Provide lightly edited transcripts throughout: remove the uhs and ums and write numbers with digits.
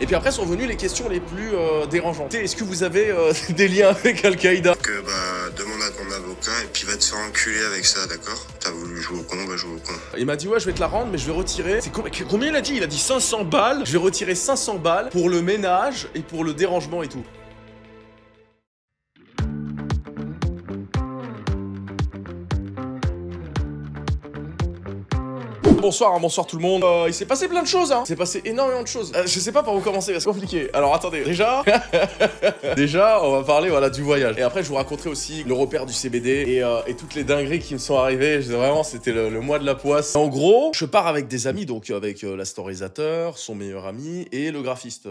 Et puis après sont venues les questions les plus dérangeantes. Est-ce que vous avez des liens avec Al-Qaïda? Demande à ton avocat et puis va te faire enculer avec ça, d'accord? T'as voulu jouer au con, va jouer au con. Il m'a dit ouais je vais te la rendre mais je vais retirer. C'est combien il a dit? Il a dit 500 balles. Je vais retirer 500 balles pour le ménage et pour le dérangement et tout. Bonsoir, bonsoir tout le monde. Il s'est passé plein de choses, hein. Il s'est passé énormément de choses. Je sais pas par où commencer, c'est compliqué. Alors attendez, déjà, on va parler voilà du voyage. Et après, je vous raconterai aussi le repère du CBD et toutes les dingueries qui me sont arrivées. Vraiment, c'était le mois de la poisse. En gros, je pars avec des amis, donc avec l'astorisateur, son meilleur ami et le graphiste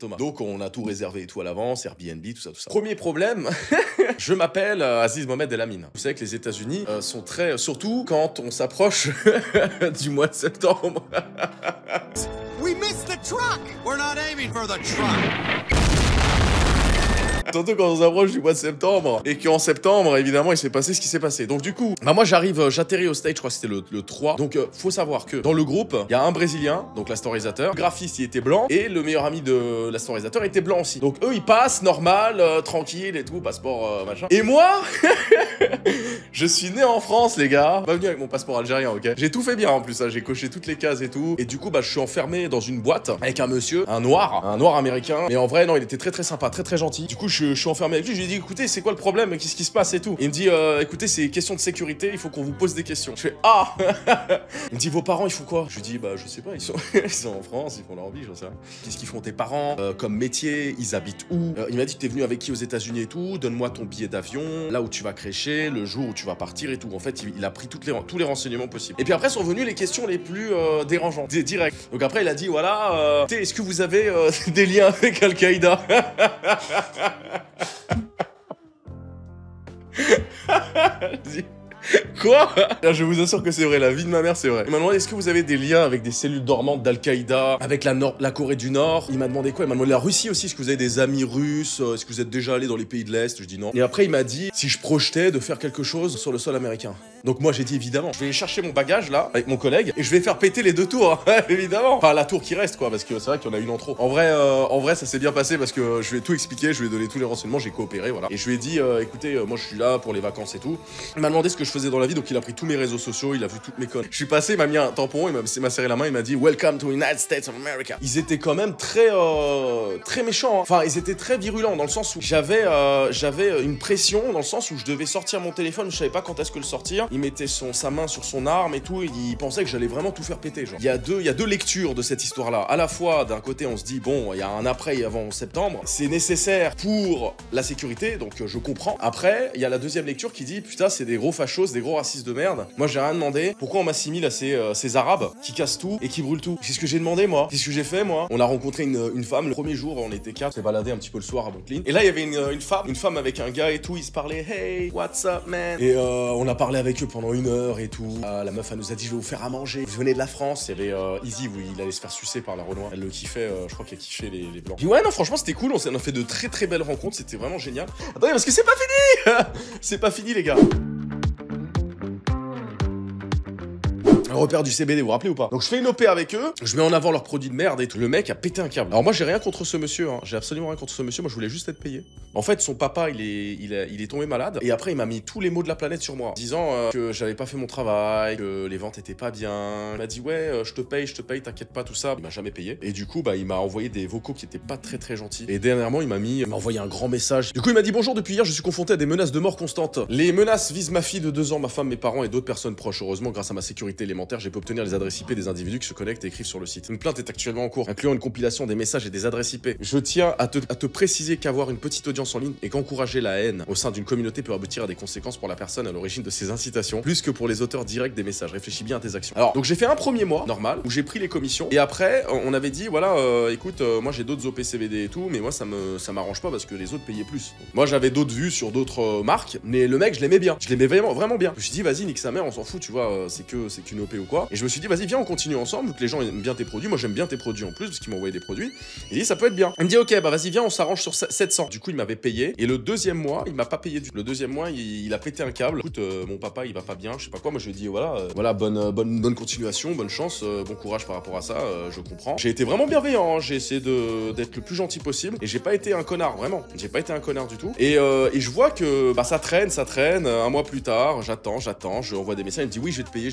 Thomas. Donc on a tout réservé et tout à l'avance, Airbnb, tout ça, tout ça. Premier problème, je m'appelle Aziz Mohamed El Amin. Vous savez que les États-Unis sont très, surtout quand on s'approche du mois de septembre. We missed the truck! We're not aiming for the truck! Surtout quand on s'approche du mois de septembre. Et qu'en septembre, évidemment, il s'est passé ce qui s'est passé. Donc du coup, moi j'atterris au stage, je crois que c'était le 3. Donc faut savoir que dans le groupe, il y a un Brésilien, donc l'astorisateur. Le graphiste, il était blanc. Et le meilleur ami de l'astorisateur était blanc aussi. Donc eux, ils passent, normal, tranquille et tout, passeport, machin. Et moi, je suis né en France, les gars. Pas venu avec mon passeport algérien, ok? J'ai tout fait bien en plus, hein. J'ai coché toutes les cases et tout. Et du coup, je suis enfermé dans une boîte avec un monsieur, un noir américain. Mais en vrai, non, il était très sympa, très gentil. Du coup, je suis enfermé avec lui, je lui ai dit écoutez c'est quoi le problème, qu'est-ce qui se passe et tout. Il me dit écoutez c'est question de sécurité, il faut qu'on vous pose des questions. Je fais ah. Il me dit vos parents ils font quoi? Je lui dis je sais pas, ils sont en France, ils font leur vie, j'en sais rien. Qu'est-ce qu'ils font tes parents comme métier, ils habitent où? Il m'a dit t'es venu avec qui aux États-Unis et tout, donne-moi ton billet d'avion, là où tu vas crécher, le jour où tu vas partir et tout. En fait il a pris tous les renseignements possibles. Et puis après sont venues les questions les plus dérangeantes, direct. Donc après il a dit voilà est-ce que vous avez des liens avec Al-Qaïda? Quoi? Je vous assure que c'est vrai, la vie de ma mère c'est vrai. Il m'a demandé est-ce que vous avez des liens avec des cellules dormantes d'Al-Qaïda, avec la Corée du Nord. Il m'a demandé quoi? Il m'a demandé la Russie aussi, est-ce que vous avez des amis russes, est-ce que vous êtes déjà allé dans les pays de l'Est? Je dis non. Et après il m'a dit si je projetais de faire quelque chose sur le sol américain. Donc moi j'ai dit évidemment, je vais chercher mon bagage là, avec mon collègue, et je vais faire péter les 2 tours, hein, évidemment. Enfin la tour qui reste quoi, parce que c'est vrai qu'il y en a une en trop. En vrai ça s'est bien passé parce que je lui ai tout expliqué, je lui ai donné tous les renseignements, j'ai coopéré, voilà. Et je lui ai dit écoutez, moi je suis là pour les vacances et tout. Il m'a demandé ce que je faisais dans la vie, donc il a pris tous mes réseaux sociaux, il a vu toutes mes connes. Je suis passé, il m'a mis un tampon, il m'a serré la main, il m'a dit Welcome to United States of America. Ils étaient quand même très méchants, hein. Enfin ils étaient très virulents dans le sens où j'avais une pression, dans le sens où je devais sortir mon téléphone, je savais pas quand est-ce que le sortir. Il mettait sa main sur son arme et tout, il pensait que j'allais vraiment tout faire péter, genre. Il y a deux lectures de cette histoire-là. À la fois, d'un côté, on se dit, bon, il y a un après et avant septembre, c'est nécessaire pour la sécurité, donc je comprends. Après, il y a la deuxième lecture qui dit, putain, c'est des gros fachos, des gros racistes de merde. Moi, j'ai rien demandé. Pourquoi on m'assimile à ces Arabes qui cassent tout et qui brûlent tout? C'est ce que j'ai demandé, moi. C'est ce que j'ai fait, moi. On a rencontré une femme, le premier jour, on était 4, on s'est baladé un petit peu le soir à Brooklyn. Et là, il y avait une femme avec un gars et tout, ils se parlaient, hey, what's up, man? Et on a parlé avec eux pendant 1 heure et tout. La meuf elle nous a dit je vais vous faire à manger, vous venez de la France. Il y avait Easy où il allait se faire sucer par la Renoir. Elle le kiffait, je crois qu'elle kiffait les blancs. Puis ouais non franchement c'était cool, on a fait de très belles rencontres, c'était vraiment génial. Attendez parce que c'est pas fini. C'est pas fini les gars. Le repère du CBD, vous vous rappelez ou pas? Donc je fais une OP avec eux, je mets en avant leurs produits de merde et tout. Le mec a pété un câble. Alors moi j'ai rien contre ce monsieur, hein. J'ai absolument rien contre ce monsieur, moi je voulais juste être payé. En fait son papa il est tombé malade et après il m'a mis tous les maux de la planète sur moi, disant que j'avais pas fait mon travail, que les ventes étaient pas bien. Il m'a dit ouais je te paye, t'inquiète pas tout ça. Il m'a jamais payé et du coup il m'a envoyé des vocaux qui étaient pas très gentils. Et dernièrement il m'a envoyé un grand message. Du coup il m'a dit bonjour, depuis hier je suis confronté à des menaces de mort constantes. Les menaces visent ma fille de 2 ans, ma femme, mes parents et d'autres personnes proches. Heureusement grâce à ma sécurité élémentaire j'ai pu obtenir les adresses IP des individus qui se connectent et écrivent sur le site. Une plainte est actuellement en cours, incluant une compilation des messages et des adresses IP. Je tiens à te préciser qu'avoir une petite audience en ligne et qu'encourager la haine au sein d'une communauté peut aboutir à des conséquences pour la personne à l'origine de ces incitations, plus que pour les auteurs directs des messages. Réfléchis bien à tes actions. Alors, donc j'ai fait un premier mois, normal, où j'ai pris les commissions, et après, on avait dit, voilà, écoute, moi j'ai d'autres OP CBD et tout, mais moi ça m'arrange pas parce que les autres payaient plus. Donc, moi j'avais d'autres vues sur d'autres marques, mais le mec, je l'aimais bien. Je l'aimais vraiment bien. Je me suis dit, vas-y, nique sa mère, on s'en fout, tu vois, c'est qu'une OP, dopé ou quoi. Et je me suis dit, vas-y, viens, on continue ensemble, vu que les gens aiment bien tes produits. Moi, j'aime bien tes produits en plus, parce qu'ils m'ont envoyé des produits. Il dit, ça peut être bien. Il me dit, ok, bah vas-y, viens, on s'arrange sur 700. Du coup, il m'avait payé. Et le deuxième mois, il m'a pas payé du tout. Le deuxième mois, il a pété un câble. Écoute, mon papa, il va pas bien, je sais pas quoi. Moi, je lui ai dit, voilà, bonne continuation, bonne chance, bon courage par rapport à ça, je comprends. J'ai été vraiment bienveillant, hein. J'ai essayé d'être le plus gentil possible. Et j'ai pas été un connard, vraiment. J'ai pas été un connard du tout. Et je vois que bah, ça traîne. Un mois plus tard, j'attends, je envoie des messages, il me dit oui, je vais te payer,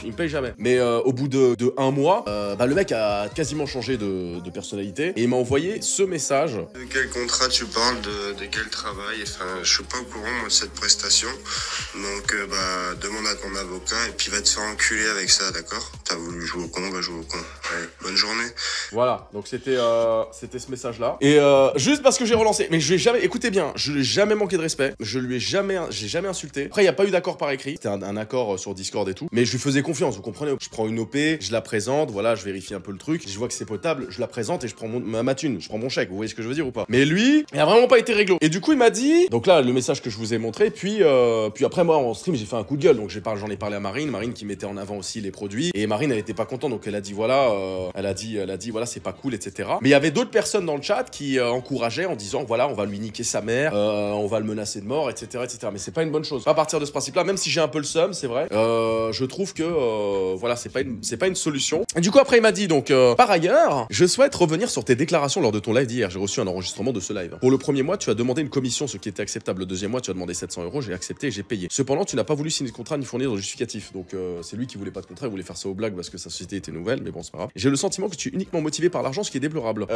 il me paye jamais. Mais au bout de un mois, bah, le mec a quasiment changé de personnalité et il m'a envoyé ce message. De quel contrat tu parles, de quel travail? Enfin, je suis pas au courant moi de cette prestation. Donc bah demande à ton avocat et puis va te faire enculer avec ça, d'accord? T'as voulu jouer au con, va jouer au con. Allez, bonne journée. Voilà, donc c'était ce message-là. Et juste parce que j'ai relancé, mais je lui ai jamais, écoutez bien, je lui ai jamais manqué de respect, j'ai jamais insulté. Après, il n'y a pas eu d'accord par écrit, c'était un accord sur Discord et tout, mais je lui faisais confiance, vous comprenez? Je prends une OP, je la présente, voilà, je vérifie un peu le truc, je vois que c'est potable, je la présente et je prends ma thune, je prends mon chèque, vous voyez ce que je veux dire ou pas? Mais lui, il a vraiment pas été réglo. Et du coup, il m'a dit, donc là, le message que je vous ai montré, puis après, moi, en stream, j'ai fait un coup de gueule, donc j'en ai parlé à Marine qui mettait en avant aussi les produits, et Marine, elle était pas contente, donc elle a dit, voilà, elle a dit, voilà, c'est pas cool, etc. Mais il y avait d'autres personnes dans le chat qui encourageaient en disant, voilà, on va lui niquer sa mère, on va le menacer de mort, etc., etc. Mais c'est pas une bonne chose. Pas à partir de ce principe-là, même si j'ai un peu le seum, c'est vrai, je trouve que, voilà, c'est pas une solution. Et du coup, après, il m'a dit, donc, par ailleurs, je souhaite revenir sur tes déclarations lors de ton live d'hier. J'ai reçu un enregistrement de ce live. Pour le premier mois, tu as demandé une commission, ce qui était acceptable. Le deuxième mois, tu as demandé 700 €, j'ai accepté et j'ai payé. Cependant, tu n'as pas voulu signer de contrat ni fournir de justificatif. Donc, c'est lui qui voulait pas de contrat, il voulait faire ça aux blagues parce que sa société était nouvelle, mais bon, c'est pas grave. J'ai le sentiment que tu es uniquement motivé par l'argent, ce qui est déplorable.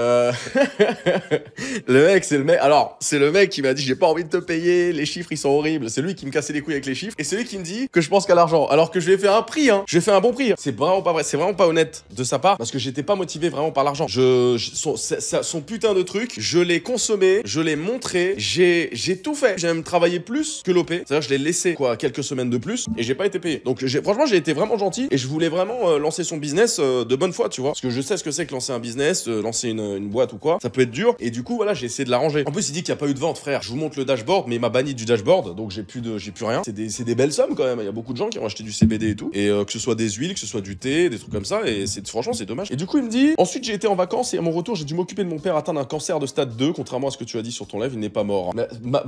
Le mec, c'est le mec. Alors, c'est le mec qui m'a dit, j'ai pas envie de te payer, les chiffres, ils sont horribles. C'est lui qui me cassait les couilles avec les chiffres. Et c'est lui qui me dit que je pense qu'à l'argent. Alors que je lui ai fait un prix, hein. Je lui ai fait un bon prix. C'est vraiment pas vrai. C'est vraiment pas honnête de sa part parce que j'étais pas motivé vraiment par l'argent. Son putain de truc, je l'ai consommé, je l'ai montré, j'ai tout fait. J'ai même travaillé plus que l'OP. C'est-à-dire, je l'ai laissé, quoi, quelques semaines de plus et j'ai pas été payé. Donc, franchement, j'ai été vraiment gentil et je voulais vraiment lancer son business de bonne foi, tu vois. Parce que je sais ce que c'est que lancer un business, lancer une boîte ou quoi. Ça peut être dur. Et du coup, voilà, j'ai essayé de l'arranger. En plus, il dit qu'il n'y a pas eu de vente, frère. Je vous montre le dashboard, mais il m'a banni du dashboard, donc j'ai plus rien. C'est des belles sommes quand même. Il y a beaucoup de gens qui ont acheté du CBD et tout. Et que ce soit des huiles, que ce soit du thé, des trucs comme ça. Et franchement, c'est dommage. Et du coup, il me dit, ensuite, j'ai été en vacances et à mon retour, j'ai dû m'occuper de mon père atteint d'un cancer de stade 2. Contrairement à ce que tu as dit sur ton live, il n'est pas mort.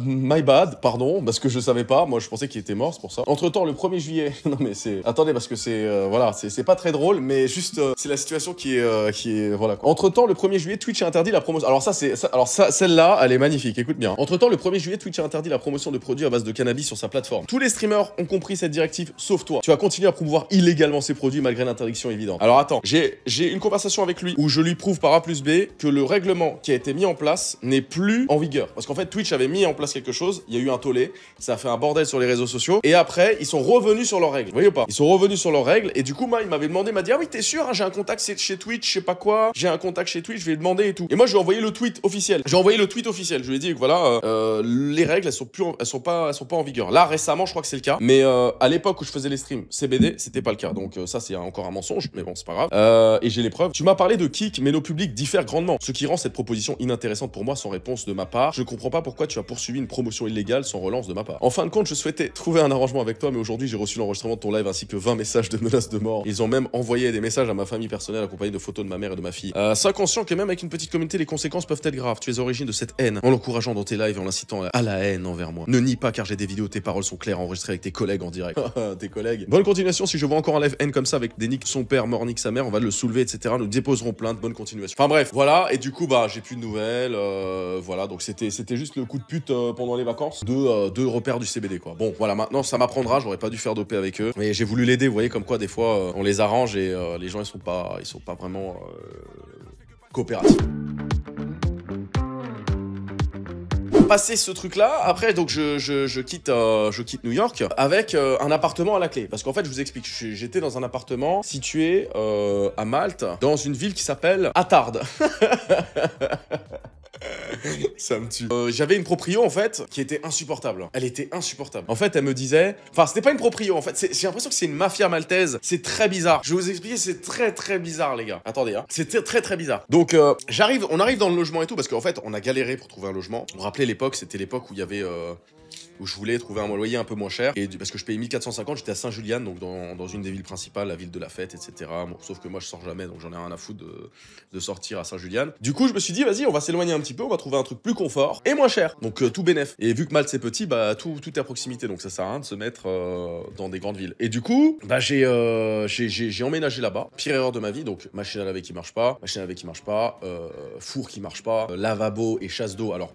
My bad, pardon, parce que je savais pas. Moi, je pensais qu'il était mort, c'est pour ça. Entre temps, le 1er juillet. Non, mais c'est. Attendez, parce que voilà, c'est pas très drôle, mais juste, c'est la situation qui est voilà. Entre temps, le 1er juillet, Twitch a interdit la promotion. Alors celle-là, elle est magnifique, écoute bien. Entre-temps, le 1er juillet, Twitch a interdit la promotion de produits à base de cannabis sur sa plateforme. Tous les streamers ont compris cette directive, sauf toi. Tu vas continuer à promouvoir illégalement ces produits malgré l'interdiction évidente. Alors attends, j'ai une conversation avec lui où je lui prouve par A plus B que le règlement qui a été mis en place n'est plus en vigueur. Parce qu'en fait, Twitch avait mis en place quelque chose, il y a eu un tollé, ça a fait un bordel sur les réseaux sociaux, et après, ils sont revenus sur leurs règles. Vous voyez ou pas? Ils sont revenus sur leurs règles, et du coup, moi, il m'avait demandé, il m'a dit, ah oui, t'es sûr, hein, j'ai un contact chez Twitch, je sais pas quoi, j'ai un contact chez Twitch, je vais lui demander et tout. Et moi, je lui ai envoyé le tweet officiel. Je lui ai dit que voilà, les règles, elles sont pas en vigueur. Là, récemment, je crois que c'est le cas. Mais à l'époque où je faisais les streams CBD, c'était pas le cas. Donc ça, c'est encore un mensonge, mais bon, c'est pas grave. Et j'ai les preuves. Tu m'as parlé de Kik, mais nos publics diffèrent grandement. Ce qui rend cette proposition inintéressante pour moi sans réponse de ma part. Je comprends pas pourquoi tu as poursuivi une promotion illégale sans relance de ma part. En fin de compte, je souhaitais trouver un arrangement avec toi, mais aujourd'hui, j'ai reçu l'enregistrement de ton live ainsi que 20 messages de menaces de mort. Ils ont même envoyé des messages à ma famille personnelle accompagnés de photos de ma mère et de ma fille. Sois conscient que même avec une petite communauté, les conséquences peuvent être graves. Tu es à l'origine de cette haine en l'encourageant dans tes lives et en l'incitant à la haine envers moi. Ne nie pas car j'ai des vidéos, tes paroles sont claires enregistrées avec tes collègues en direct. Tes collègues. Bonne continuation, si je vois encore un live haine comme ça avec des nicks son père, mort nique sa mère, on va le soulever, etc. Nous déposerons plainte, bonne continuation. Enfin bref, voilà, et du coup, bah, j'ai plus de nouvelles, voilà, donc c'était juste le coup de pute pendant les vacances de repères du CBD, quoi. Bon, voilà, maintenant, ça m'apprendra, j'aurais pas dû faire doper avec eux, mais j'ai voulu l'aider, vous voyez, comme quoi, des fois, on les arrange et les gens, ils sont pas vraiment coopératifs. Passer ce truc là, après donc je quitte New York avec un appartement à la clé, parce qu'en fait je vous explique, j'étais dans un appartement situé à Malte, dans une ville qui s'appelle Attard. Ça me tue. J'avais une proprio en fait qui était insupportable. Elle était insupportable. En fait, elle me disait, enfin, c'était pas une proprio. En fait, j'ai l'impression que c'est une mafia maltaise. C'est très bizarre. Je vais vous expliquer. C'est très très bizarre, les gars. Attendez, hein. C'est très très bizarre. Donc, on arrive dans le logement et tout parce qu'en fait, on a galéré pour trouver un logement. Vous vous rappelez l'époque, c'était l'époque où il y avait où je voulais trouver un loyer un peu moins cher. Et parce que je payais 1450, j'étais à Saint-Julian, donc dans une des villes principales, la ville de la fête, etc. Bon, sauf que moi, je sors jamais, donc j'en ai rien à foutre de sortir à Saint-Julian. Du coup, je me suis dit, vas-y, on va s'éloigner un petit peu, on va trouver un truc plus confort et moins cher. Donc, tout bénef. Et vu que Malte, c'est petit, bah, tout est à proximité, donc ça sert à rien de se mettre dans des grandes villes. Et du coup, bah, j'ai emménagé là-bas. Pire erreur de ma vie, donc machine à laver qui marche pas, four qui marche pas, lavabo et chasse d'eau. Alors,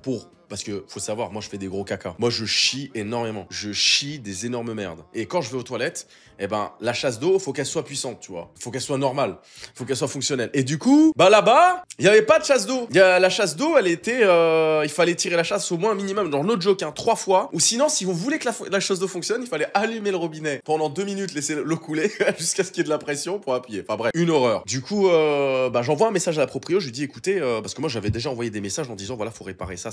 parce que faut savoir, moi je fais des gros caca. Moi je chie énormément. Je chie des énormes merdes. Et quand je vais aux toilettes, eh ben la chasse d'eau, faut qu'elle soit puissante, tu vois. Faut qu'elle soit normale. Faut qu'elle soit fonctionnelle. Et du coup, bah là-bas, il y avait pas de chasse d'eau. La chasse d'eau, elle était, il fallait tirer la chasse au moins un minimum dans no joke, 3 fois. Ou sinon, si vous voulez que la chasse d'eau fonctionne, il fallait allumer le robinet pendant 2 minutes, laisser l'eau couler jusqu'à ce qu'il y ait de la pression pour appuyer. Enfin bref, une horreur. Du coup, bah j'envoie un message à la proprio. Je lui dis, écoutez, parce que moi j'avais déjà envoyé des messages en disant, voilà, faut réparer ça.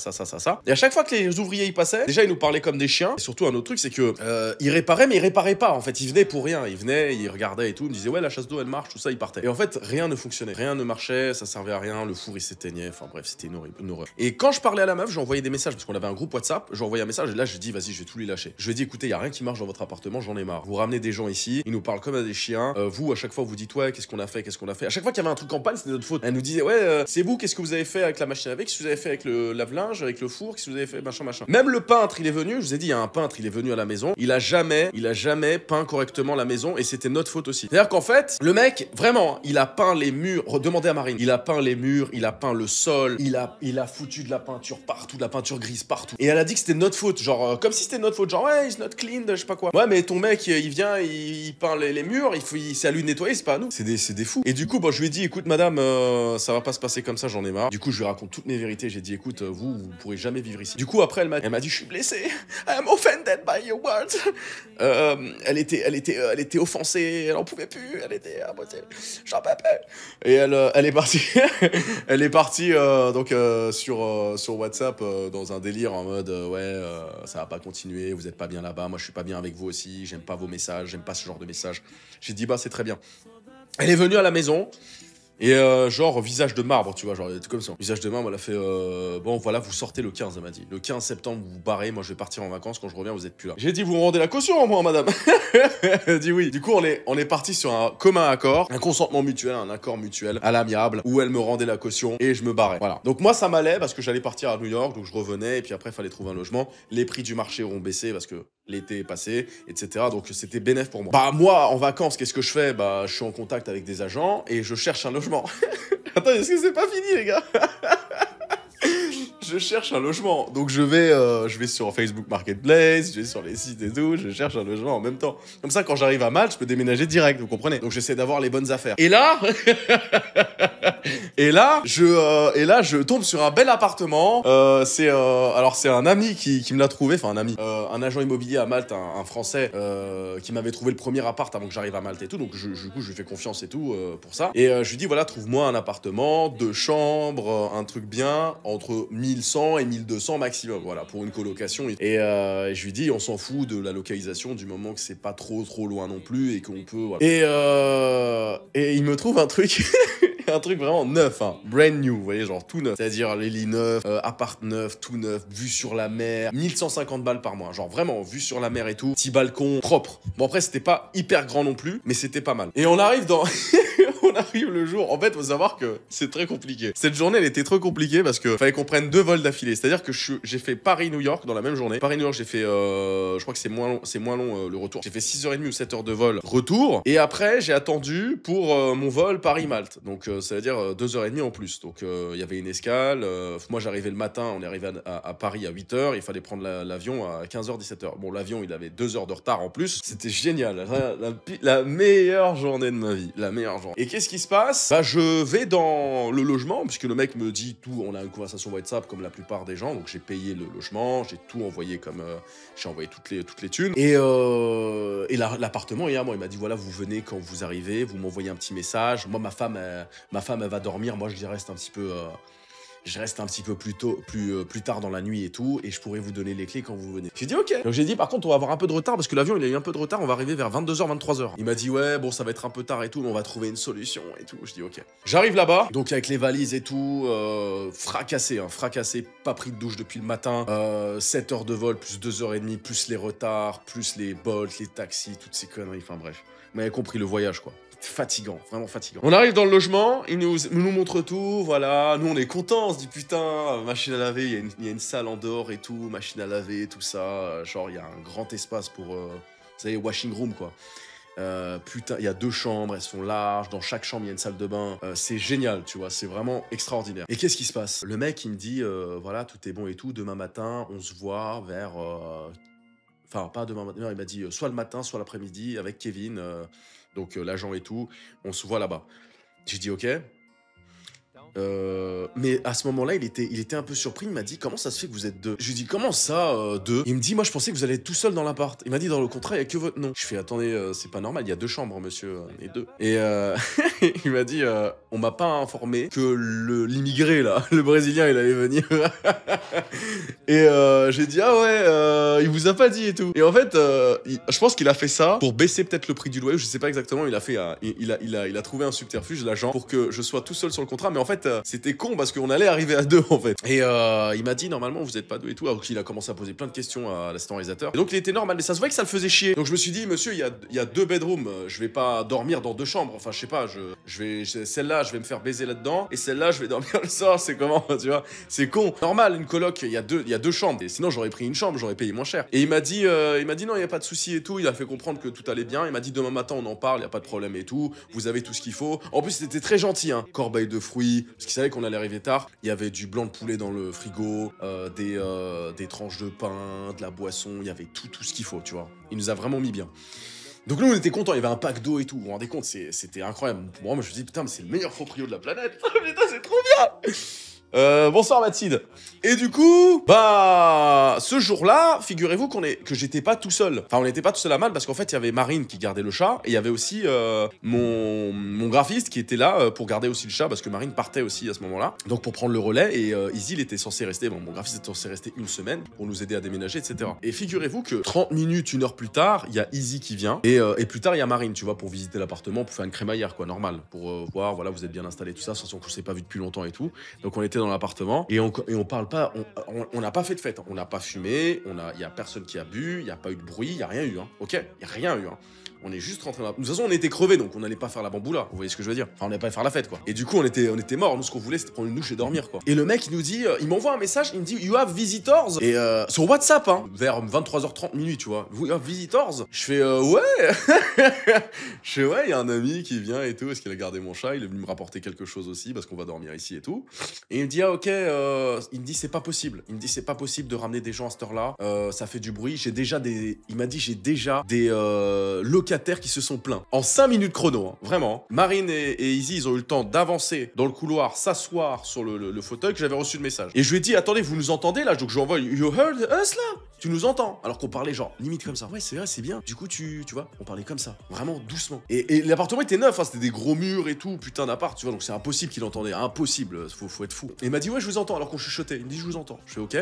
Et à chaque fois que les ouvriers y passaient, déjà ils nous parlaient comme des chiens. Et surtout un autre truc, c'est que ils réparaient, mais ils réparaient pas. En fait, ils venaient pour rien. Ils venaient, ils regardaient et tout. Ils me disaient ouais, la chasse d'eau elle marche, tout ça, ils partaient. Et en fait, rien ne fonctionnait, rien ne marchait, ça servait à rien. Le four il s'éteignait. Enfin bref, c'était une horreur. Et quand je parlais à la meuf, j'envoyais des messages parce qu'on avait un groupe WhatsApp. J'envoyais un message et là je dis vas-y, je vais tout lui lâcher. Je lui ai dit écoutez, y a rien qui marche dans votre appartement, j'en ai marre. Vous ramenez des gens ici, ils nous parlent comme à des chiens. Vous à chaque fois vous dites ouais, qu'est-ce qu'on a fait. À chaque fois qu'il y avait un truc en panne, c'était notre faute. Elle nous disait ouais, c'est vous, qu'est-ce que vous avez fait avec la machine à laver, qu'est-ce que vous avez fait avec le lave-linge, avec le four, qu'est-ce que vous avez fait, machin. Même le peintre, il est venu, je vous ai dit, il y a un peintre, il est venu à la maison, il a jamais peint correctement la maison et c'était notre faute aussi. C'est-à-dire qu'en fait, le mec, vraiment, il a peint les murs, demandez à Marine, il a peint les murs, il a peint le sol, il a foutu de la peinture partout, de la peinture grise partout. Et elle a dit que c'était notre faute, genre, comme si c'était notre faute, genre, ouais, it's not clean, je sais pas quoi. Ouais, mais ton mec, il vient, il peint les murs, c'est à lui de nettoyer, c'est pas à nous. C'est des fous. Et du coup, bah, je lui ai dit, écoute, madame, ça va pas se passer comme ça, j'en ai marre. Du coup, je lui raconte toutes mes vérités, j'ai dit, écoute, vous pourrez jamais vivre ici. Du coup, après, elle m'a dit, je suis blessée. I'm offended by your words. Elle était offensée, elle en pouvait plus, elle était à moitié. J'en peux plus. Et elle est partie, elle est partie donc sur WhatsApp dans un délire en mode ça va pas continuer, vous êtes pas bien là-bas, moi je suis pas bien avec vous aussi, j'aime pas vos messages, j'aime pas ce genre de messages. J'ai dit bah c'est très bien. Elle est venue à la maison. Et genre visage de marbre, tu vois, genre comme ça. Visage de marbre, elle a fait bon voilà, vous sortez le 15, elle m'a dit. Le 15 septembre, vous vous barrez, moi je vais partir en vacances, quand je reviens, vous êtes plus là. J'ai dit vous me rendez la caution, moi, madame. Elle a dit oui. Du coup, on est parti sur un commun accord, un consentement mutuel, un accord mutuel à l'amiable, où elle me rendait la caution et je me barrais. Voilà. Donc moi ça m'allait parce que j'allais partir à New York, donc je revenais et puis après il fallait trouver un logement. Les prix du marché ont baissé parce que l'été est passé, etc. Donc c'était bénéf pour moi. Bah moi, en vacances, qu'est-ce que je fais? Bah je suis en contact avec des agents et je cherche un logement. Attends, est-ce que c'est pas fini, les gars? Je cherche un logement. Donc je vais sur Facebook Marketplace, je vais sur les sites et tout, je cherche un logement en même temps. Comme ça, quand j'arrive à Malte, je peux déménager direct, vous comprenez? Donc j'essaie d'avoir les bonnes affaires. Et là, je tombe sur un bel appartement. C'est un ami qui me l'a trouvé, enfin un ami, un agent immobilier à Malte, un Français qui m'avait trouvé le premier appart avant que j'arrive à Malte et tout. Donc du coup, je lui fais confiance et tout pour ça. Et je lui dis voilà, trouve-moi un appartement, 2 chambres, un truc bien entre 1100 et 1200 maximum, voilà, pour une colocation. Et je lui dis, on s'en fout de la localisation du moment que c'est pas trop loin non plus et qu'on peut, voilà. Et il me trouve un truc, un truc vraiment neuf, hein, brand new, vous voyez, genre tout neuf. C'est-à-dire les lits neufs, appart neuf, tout neuf, vue sur la mer, 1150 balles par mois, genre vraiment, vue sur la mer et tout, petit balcon propre. Bon après, c'était pas hyper grand non plus, mais c'était pas mal. Et on arrive dans... on arrive le jour, en fait, faut savoir que c'est très compliqué. Cette journée, elle était trop compliquée parce que fallait qu'on prenne 2 vols d'affilée. C'est-à-dire que j'ai fait Paris-New York dans la même journée. Paris-New York, j'ai fait, je crois que c'est moins long le retour. J'ai fait 6h30 ou 7h de vol retour. Et après, j'ai attendu pour mon vol Paris-Malte. Donc, ça veut dire 2h30 en plus. Donc, il y avait une escale. Moi, j'arrivais le matin, on est arrivé à Paris à 8h. Il fallait prendre l'avion à 15h, 17h. Bon, l'avion, il avait 2 heures de retard en plus. C'était génial. La meilleure journée de ma vie. La meilleure journée. Et qu'est-ce qui se passe? Bah, je vais dans le logement, puisque le mec me dit tout. On a une conversation WhatsApp comme la plupart des gens. Donc, j'ai payé le logement. J'ai tout envoyé comme... j'ai envoyé toutes les thunes. Et l'appartement est à moi. Il m'a dit, voilà, vous venez quand vous arrivez. Vous m'envoyez un petit message. Moi, ma femme, elle va dormir. Moi, je reste un petit peu je reste un petit peu plus tard dans la nuit et tout, et je pourrais vous donner les clés quand vous venez. J'ai dit ok. Donc j'ai dit par contre on va avoir un peu de retard parce que l'avion il a eu un peu de retard, on va arriver vers 22h, 23h. Il m'a dit ouais bon ça va être un peu tard et tout, mais on va trouver une solution et tout. Je dis ok. J'arrive là-bas, donc avec les valises et tout, fracassé, pas pris de douche depuis le matin, 7 heures de vol, plus 2h30, plus les retards, plus les Bolt, les taxis, toutes ces conneries, enfin bref. Vous m'avez compris le voyage quoi. Fatigant, vraiment fatigant. On arrive dans le logement, il nous montre tout, voilà. Nous, on est contents, on se dit putain, machine à laver, il y a une salle en dehors et tout, machine à laver, tout ça. Genre, il y a un grand espace pour, vous savez, washing room, quoi. Putain, il y a 2 chambres, elles sont larges, dans chaque chambre, il y a une salle de bain. C'est génial, tu vois, c'est vraiment extraordinaire. Et qu'est-ce qui se passe? Le mec, il me dit, voilà, tout est bon et tout, demain matin, on se voit vers... Enfin, pas demain matin, il m'a dit soit le matin, soit l'après-midi, avec Kevin... donc l'agent et tout, on se voit là-bas. J'ai dit ok. Mais à ce moment-là, il était un peu surpris. Il m'a dit comment ça se fait que vous êtes 2? Je lui ai dit comment ça 2? Il me dit moi je pensais que vous allez être tout seul dans l'appart. Il m'a dit dans le contrat il n'y a que votre nom. Je fais attendez c'est pas normal, il y a 2 chambres monsieur et 2. Et il m'a dit on m'a pas informé que l'immigré là, le brésilien il allait venir. Et j'ai dit ah ouais il vous a pas dit et tout. Et en fait je pense qu'il a fait ça pour baisser peut-être le prix du loyer. Je sais pas exactement. Il a fait il a trouvé un subterfuge l'agent pour que je sois tout seul sur le contrat. Mais en fait c'était con parce qu'on allait arriver à 2 en fait. Et il m'a dit normalement vous êtes pas 2 et tout. Alors qu'il a commencé à poser plein de questions à l'assistant réalisateur. Et donc il était normal, mais ça se voit que ça le faisait chier. Donc je me suis dit monsieur il y a 2 bedrooms, je vais pas dormir dans 2 chambres. Enfin je sais pas, celle-là je vais me faire baiser là-dedans et celle-là je vais dormir le soir. C'est comment tu vois? C'est con. Normal une coloc il y a 2 chambres. Et sinon j'aurais pris une chambre, j'aurais payé moins cher. Et il m'a dit non il y a pas de souci et tout. Il a fait comprendre que tout allait bien. Il m'a dit demain matin on en parle, il y a pas de problème et tout. Vous avez tout ce qu'il faut. En plus c'était très gentil hein. Corbeille de fruits parce qu'il savait qu'on allait arriver tard. Il y avait du blanc de poulet dans le frigo, des tranches de pain, de la boisson. Il y avait tout ce qu'il faut, tu vois. Il nous a vraiment mis bien. Donc nous on était contents, il y avait un pack d'eau et tout, vous vous rendez compte, c'était incroyable. Moi je me suis dit putain mais c'est le meilleur proprio de la planète. Putain c'est trop bien. Bonsoir Mathilde. Et du coup, bah, ce jour-là, figurez-vous que j'étais pas tout seul. Enfin, on n'était pas tout seul à Malte parce qu'en fait, il y avait Marine qui gardait le chat et il y avait aussi mon graphiste qui était là pour garder aussi le chat parce que Marine partait aussi à ce moment-là. Donc pour prendre le relais et Izzy, il était censé rester, mon graphiste était censé rester 1 semaine pour nous aider à déménager, etc. Et figurez-vous que 30 minutes, 1 heure plus tard, il y a Izzy qui vient et plus tard, il y a Marine, tu vois, pour visiter l'appartement, pour faire une crémaillère, quoi, normal, pour voir, voilà, vous êtes bien installé, tout ça, sachant qu'on s'est pas vu depuis longtemps et tout. Donc on était dans l'appartement et on parle pas, on n'a pas fait de fête, hein. On n'a pas fumé, il y a personne qui a bu, il y a pas eu de bruit, il y a rien eu, hein. Ok, il y a rien eu, hein. On est juste rentré dans la... De toute façon, on était crevés, donc on n'allait pas faire la bamboula. Vous voyez ce que je veux dire? Enfin, on n'allait pas faire la fête, quoi. Et du coup, on était morts. Nous, ce qu'on voulait, c'était prendre une douche et dormir, quoi. Et le mec, il nous dit, il m'envoie un message, il me dit, you have visitors. Et sur WhatsApp, hein, vers 23h30 minuit, tu vois. You have visitors. Je fais, ouais. Je fais, ouais, il y a un ami qui vient et tout, parce qu'il a gardé mon chat. Il est venu me rapporter quelque chose aussi, parce qu'on va dormir ici et tout. Et il me dit, ah, ok, il me dit, c'est pas possible. Il me dit, c'est pas possible de ramener des gens à cette heure-là. Ça fait du bruit. Il m'a dit, j'ai déjà des locataires qui se sont plaints. En 5 minutes chrono, hein, vraiment. Marine et Izzy, ils ont eu le temps d'avancer dans le couloir, s'asseoir sur le fauteuil que j'avais reçu le message. Et je lui ai dit, attendez, vous nous entendez là? Donc je lui envoie, you heard us là? Tu nous entends? Alors qu'on parlait genre limite comme ça. Ouais, c'est vrai, c'est bien. Du coup, tu vois, on parlait comme ça. Vraiment doucement. Et l'appartement était neuf, hein, c'était des gros murs et tout, putain d'appart, tu vois, donc c'est impossible qu'il entendait. Impossible, faut être fou. Et il m'a dit, ouais, je vous entends, alors qu'on chuchotait. Il me dit, je vous entends. Je fais, ok.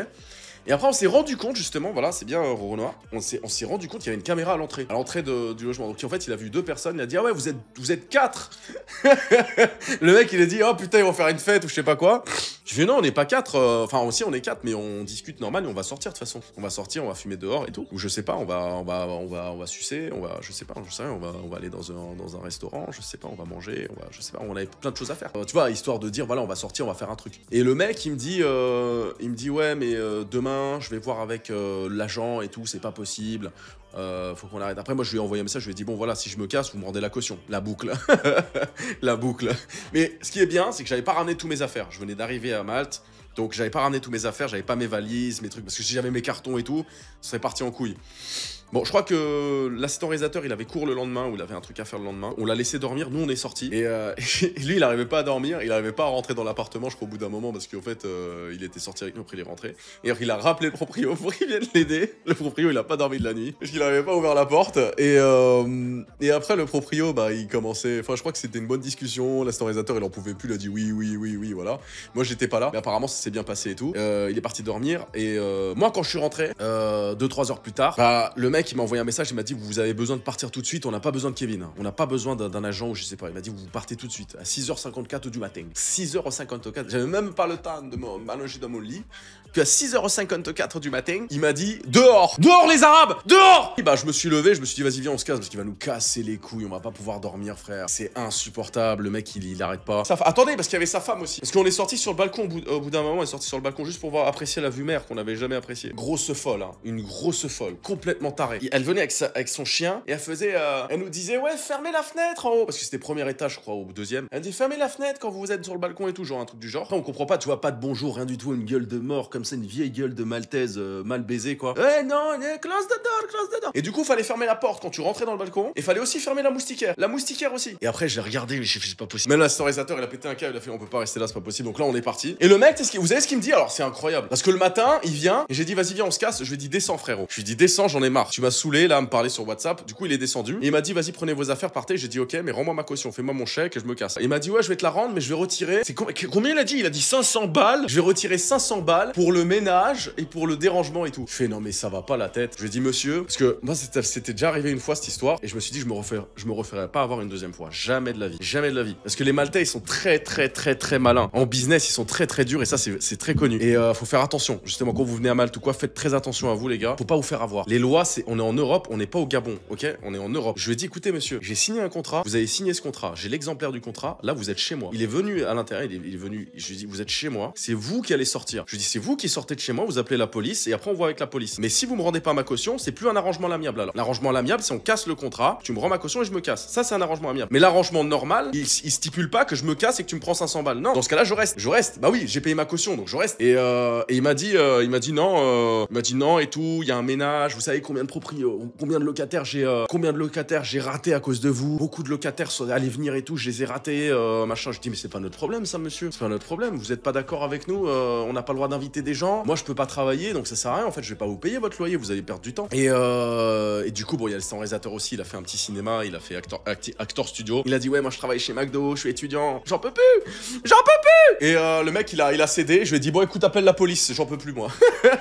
Et après, on s'est rendu compte, justement, voilà, c'est bien Renoir, on s'est rendu compte qu'il y avait une caméra à l'entrée du logement. Donc, en fait, il a vu 2 personnes, il a dit, ah ouais, vous êtes 4. Le mec, il a dit, oh putain, ils vont faire une fête ou je sais pas quoi. Je fais, non, on n'est pas 4. Enfin, aussi, on est 4, mais on discute normal et on va sortir de toute façon. On va sortir, on va fumer dehors et tout. Ou je sais pas, on va sucer, je sais pas, je sais rien, on va aller dans un restaurant, je sais pas, on va manger, je sais pas, on avait plein de choses à faire. Tu vois, histoire de dire, voilà, on va sortir, on va faire un truc. Et le mec, il me dit, ouais, mais demain, je vais voir avec l'agent et tout, c'est pas possible. Faut qu'on arrête. Après, moi, je lui ai envoyé un message, je lui ai dit, bon, voilà, si je me casse, vous me rendez la caution. La boucle. La boucle. Mais ce qui est bien, c'est que j'avais pas ramené tous mes affaires. Je venais d'arriver à Malte, donc j'avais pas ramené tous mes affaires, j'avais pas mes valises, mes trucs, parce que si j'avais mes cartons et tout, ça serait parti en couille. Bon, je crois que l'assistant réalisateur, il avait cours le lendemain, ou il avait un truc à faire le lendemain. On l'a laissé dormir, nous on est sortis. Et lui, il arrivait pas à dormir, il arrivait pas à rentrer dans l'appartement, je crois, au bout d'un moment, parce qu'en fait, il était sorti avec nous, après il est rentré. Et alors, il a rappelé le proprio pour qu'il vienne l'aider. Le proprio, il a pas dormi de la nuit, parce qu'il avait pas ouvert la porte. Et après, le proprio, bah, il commençait. Enfin, je crois que c'était une bonne discussion. L'assistant réalisateur, il en pouvait plus, il a dit oui, voilà. Moi, j'étais pas là, mais apparemment, ça s'est bien passé et tout. Il est parti dormir. Et moi, quand je suis rentré, 2-3 heures plus tard, bah, le mec, il m'a envoyé un message, il m'a dit, vous avez besoin de partir tout de suite, on n'a pas besoin de Kevin. On n'a pas besoin d'un agent ou je sais pas. Il m'a dit, vous partez tout de suite, à 6h54 du matin. 6h54. J'avais même pas le temps de m'allonger dans mon lit. Puis à 6h54 du matin, il m'a dit, dehors les Arabes, dehors. Et bah, je me suis levé, je me suis dit, vas-y, viens, on se casse, parce qu'il va nous casser les couilles, on va pas pouvoir dormir, frère. C'est insupportable, le mec, il arrête pas. Attendez, parce qu'il y avait sa femme aussi. Parce qu'on est sorti sur le balcon, au bout d'un moment, on est sorti sur le balcon juste pour voir apprécier la vue mer qu'on avait jamais appréciée. Grosse folle, hein. Une grosse folle, complètement tarée. Elle venait avec son chien et elle faisait, elle nous disait, ouais, fermez la fenêtre en haut. Parce que c'était premier étage, je crois, ou deuxième. Elle dit, fermez la fenêtre quand vous êtes sur le balcon et tout, genre un truc du genre. Après, on comprend pas, tu vois, pas de bonjour, rien du tout, une gueule de mort, comme ça, une vieille gueule de maltaise mal baisée, quoi. Eh non, close the door. Et du coup, fallait fermer la porte quand tu rentrais dans le balcon. Et fallait aussi fermer la moustiquaire aussi. Et après, j'ai regardé, mais j'ai fait, c'est pas possible. Même l'assistant réalisateur, il a pété un câble, il a fait, on peut pas rester là, c'est pas possible. Donc là, on est parti. Et le mec, vous savez ce qu'il me dit? Alors, c'est incroyable. Parce que le matin, il vient, et j'ai dit, vas-y, viens, on se casse. Je lui ai dit, descends, frérot. Je lui ai dit, descends, j'en ai marre. Tu m'as saoulé, là, à me parler sur WhatsApp. Du coup, il est descendu. Et il m'a dit, vas-y, prenez vos affaires, partez. J'ai dit, ok, mais rends-moi ma caution, fais-moi mon chèque et je me casse. Et il m'a dit, ouais, je vais te la rendre, mais je vais retirer. C'est combien il a dit? Il a dit 500 balles. Je vais retirer 500 balles pour le ménage et pour le dérangement et tout. Je fais, non, mais ça va pas la tête. Je lui ai dit, monsieur, parce que moi, c'était déjà arrivé une fois cette histoire. Et je me suis dit, je me referais pas avoir une deuxième fois. Jamais de la vie. Jamais de la vie. Parce que les Maltais, ils sont très malins. En business, ils sont très durs et ça, c'est très connu. Et faut faire attention. Justement, quand vous venez à Malte ou quoi, faites très attention à vous, les gars. Faut pas vous faire avoir. Les lois, on est en Europe, on n'est pas au Gabon, ok? On est en Europe. Je lui ai dit, écoutez, monsieur, j'ai signé un contrat. Vous avez signé ce contrat. J'ai l'exemplaire du contrat. Là, vous êtes chez moi. Il est venu à l'intérieur. Il est venu. Je lui ai dit, vous êtes chez moi. C'est vous qui allez sortir. Je lui ai dit, c'est vous qui sortez de chez moi. Vous appelez la police et après on voit avec la police. Mais si vous me rendez pas ma caution, c'est plus un arrangement à l'amiable alors. L'arrangement à l'amiable, c'est on casse le contrat. Tu me rends ma caution et je me casse. Ça, c'est un arrangement amiable. Mais l'arrangement normal, il stipule pas que je me casse et que tu me prends 500 balles. Non. Dans ce cas-là, je reste. Bah oui, j'ai payé ma caution, donc je reste. Et il m'a dit non et tout. Il y a un ménage. Vous savez combien de locataires j'ai raté à cause de vous. Beaucoup de locataires allaient venir et tout. Je les ai ratés, machin. Je dis mais c'est pas notre problème ça, monsieur. C'est pas notre problème. Vous êtes pas d'accord avec nous. On n'a pas le droit d'inviter des gens. Moi, je peux pas travailler, donc ça sert à rien. En fait, je vais pas vous payer votre loyer. Vous allez perdre du temps. Et du coup, bon, il y a le réalisateur aussi. Il a fait un petit cinéma. Il a fait Actor Studio. Il a dit ouais, moi je travaille chez McDo. Je suis étudiant. J'en peux plus. Et le mec, il a cédé. Je lui ai dit bon, écoute, appelle la police. J'en peux plus moi.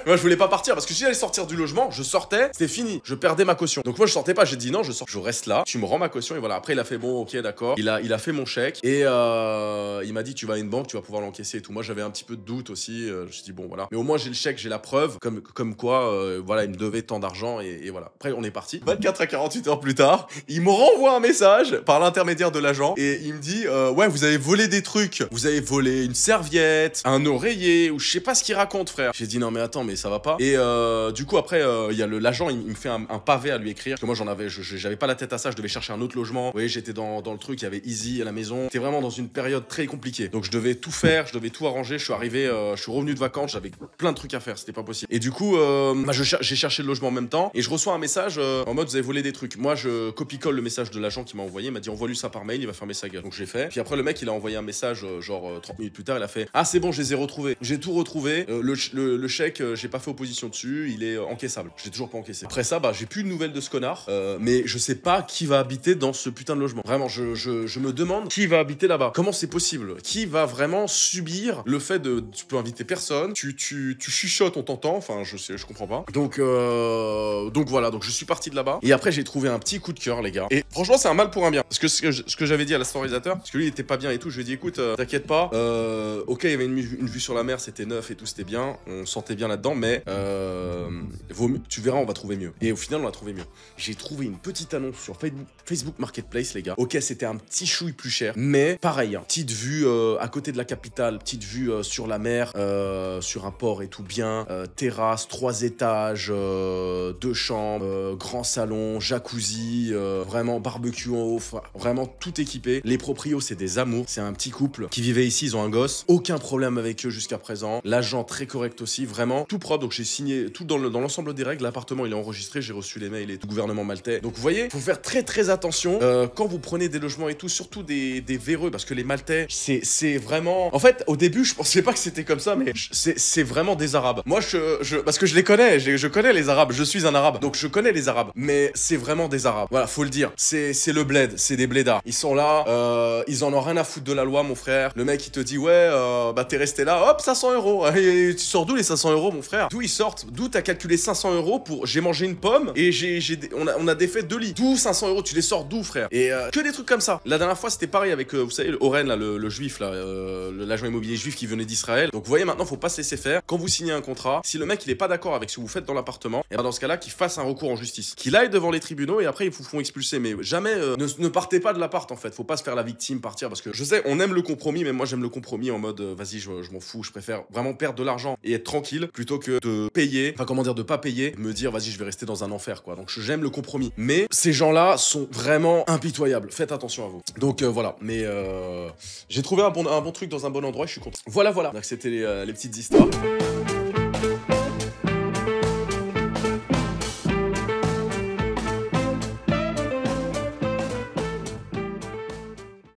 Moi, je voulais pas partir parce que si j'allais sortir du logement, je sortais, c'était fini. Je perdais ma caution. Donc moi, je sortais pas. J'ai dit non, je reste là. Tu me rends ma caution et voilà. Après, il a fait bon, ok, d'accord. Il a fait mon chèque et il m'a dit tu vas à une banque, tu vas pouvoir l'encaisser et tout. Moi, j'avais un petit peu de doute aussi. Je me suis dit bon, voilà. Mais au moins, j'ai le chèque, j'ai la preuve, comme quoi, voilà, il me devait tant d'argent et voilà. Après, on est parti. 24 à 48 heures plus tard, il me renvoie un message par l'intermédiaire de l'agent et il me dit ouais, vous avez volé des trucs. Vous avez volé une serviette, un oreiller ou je sais pas ce qu'il raconte, frère. J'ai dit non mais attends, mais ça va pas. Et du coup après, il y a l'agent, il me fait un pavé à lui écrire. Parce que moi j'avais pas la tête à ça, je devais chercher un autre logement. Vous voyez, j'étais dans le truc, il y avait Easy à la maison. C'était vraiment dans une période très compliquée. Donc je devais tout faire, je devais tout arranger. Je suis arrivé, je suis revenu de vacances, j'avais plein de trucs à faire, c'était pas possible. Et du coup, j'ai cherché le logement en même temps et je reçois un message en mode vous avez volé des trucs. Moi je copie-colle le message de l'agent qui m'a envoyé, il m'a dit envoie-lui ça par mail, il va fermer sa gueule. Donc j'ai fait. Puis après le mec il a envoyé un message genre 30 minutes plus tard, il a fait ah c'est bon, je les ai retrouvés. J'ai tout retrouvé. Le chèque, j'ai pas fait opposition dessus, il est encaissable. Je l'ai toujours pas encaissé. Après ça, bah j'ai plus de nouvelles de ce connard, mais je sais pas qui va habiter dans ce putain de logement. Vraiment, je me demande qui va habiter là-bas. Comment c'est possible? Qui va vraiment subir le fait de tu peux inviter personne, tu chuchotes, on t'entend, enfin je comprends pas. Donc voilà, donc je suis parti de là-bas et après j'ai trouvé un petit coup de cœur les gars. Et franchement, c'est un mal pour un bien parce que ce que j'avais dit à l'assistant réalisateur, parce que lui il était pas bien et tout, je lui ai dit écoute, t'inquiète pas, ok, il y avait une vue sur la mer, c'était neuf et tout, c'était bien, on sentait bien là-dedans, mais tu verras, on va trouver mieux. Et au final, on a trouvé mieux. J'ai trouvé une petite annonce sur Facebook Marketplace, les gars. Ok, c'était un petit chouille plus cher, mais pareil, hein, petite vue à côté de la capitale, petite vue sur la mer, sur un port et tout bien, terrasse, 3 étages, 2 chambres, grand salon, jacuzzi, vraiment barbecue en haut, vraiment tout équipé. Les proprios, c'est des amours, c'est un petit couple qui vivait ici, ils ont un gosse, aucun problème avec eux jusqu'à présent. L'agent très correct aussi, vraiment tout propre. Donc j'ai signé tout dans l'ensemble des règles. L'appartement il est enregistré enregistré, j'ai reçu les mails et tout, gouvernement maltais. Donc vous voyez, faut faire très attention quand vous prenez des logements et tout, surtout des véreux, parce que les Maltais, c'est vraiment... En fait, au début, je pensais pas que c'était comme ça, mais c'est vraiment des Arabes. Moi, parce que je les connais, je connais les Arabes, je suis un Arabe, donc je connais les Arabes, mais c'est vraiment des Arabes. Voilà, faut le dire. C'est le bled, c'est des blédards. Ils sont là, ils en ont rien à foutre de la loi, mon frère. Le mec, il te dit, ouais, bah t'es resté là, hop, 500 euros. Et tu sors d'où les 500 euros, mon frère? D'où ils sortent? D'où t'as calculé 500 euros pour j'ai mangé une pomme et on a défait 2 lits. D'où 500 euros? Tu les sors d'où, frère? Et que des trucs comme ça. La dernière fois, c'était pareil avec, vous savez, Oren, là, le juif, là, l'agent immobilier juif qui venait d'Israël. Donc vous voyez, maintenant, faut pas se laisser faire. Quand vous signez un contrat, si le mec, il est pas d'accord avec ce que vous faites dans l'appartement, et ben dans ce cas-là, qu'il fasse un recours en justice. Qu'il aille devant les tribunaux et après, ils vous font expulser. Mais jamais, ne partez pas de l'appart, en fait. Faut pas se faire la victime, partir, parce que je sais, on aime le compromis, mais moi, j'aime le compromis en mode, vas-y, je m'en fous, je préfère vraiment perdre de l'argent et être tranquille plutôt que de payer, enfin, comment dire, de pas payer, me dire, vas-y, je vais rester dans un enfer, quoi. Donc, j'aime le compromis. Mais ces gens-là sont vraiment impitoyables. Faites attention à vous. Donc, voilà. Mais, j'ai trouvé un bon truc dans un bon endroit, je suis content. Voilà. Donc, c'était les petites histoires.